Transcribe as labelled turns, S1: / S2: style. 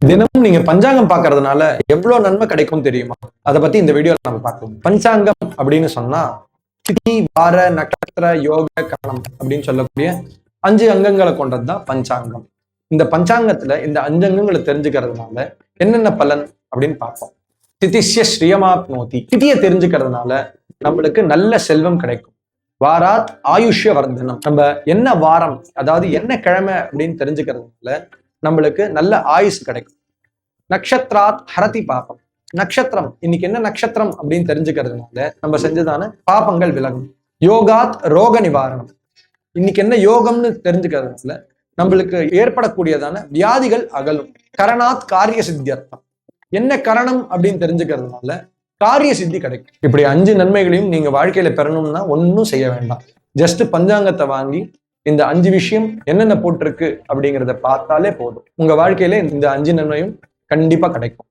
S1: தினமும் நீங்க பஞ்சாங்கம் பாக்குறதுனால எவ்வளவு நன்மை கிடைக்கும் தெரியுமா? அதை பத்தி இந்த வீடியோல நம்ம பார்க்கலாம். பஞ்சாங்கம் அப்படின்னு சொன்னா திதி, வார, நட்சத்திர, யோக, கரணம் அப்படின்னு சொல்லக்கூடிய 5 அங்கங்களை கொண்டதுதான் பஞ்சாங்கம். இந்த பஞ்சாங்கத்துல இந்த 5 அங்கங்களை தெரிஞ்சுக்கிறதுனால என்னென்ன பலன் அப்படின்னு பார்ப்போம். திதிஷ்ய ஸ்ரீயமாப்னோதி. திதியை தெரிஞ்சுக்கிறதுனால நம்மளுக்கு நல்ல செல்வம் கிடைக்கும். வாராத் ஆயுஷ்ய வர்தனம். நம்ம என்ன வாரம், அதாவது என்ன கிழமை அப்படின்னு தெரிஞ்சுக்கிறதுனால நம்மளுக்கு நல்ல ஆயுசு கிடைக்கும். நக்ஷத்ராத் ஹரதி பாபம். நட்சத்திரம், இன்னைக்கு என்ன நட்சத்திரம் அப்படின்னு தெரிஞ்சுக்கிறதுனால நம்ம செஞ்சதான பாபங்கள் விலகும். யோகாத் ரோக நிவாரணம். இன்னைக்கு என்ன யோகம்னு தெரிஞ்சுக்கிறதுனால நம்மளுக்கு ஏற்படக்கூடியதான வியாதிகள் அகலும். கரணாத் காரிய சித்தியர்த்தம். என்ன கரணம் அப்படின்னு தெரிஞ்சுக்கிறதுனால காரிய சித்தி கிடைக்கும். இப்படி 5 நன்மைகளையும் நீங்க வாழ்க்கையில பெறணும்னா ஒன்னும் செய்ய வேண்டாம். ஜஸ்ட் பஞ்சாங்கத்தை வாங்கி இந்த 5 விஷயம் என்னென்ன போட்டிருக்கு அப்படிங்கிறத பார்த்தாலே போதும். உங்க வாழ்க்கையில இந்த 5 நன்மையும் கண்டிப்பா கிடைக்கும்.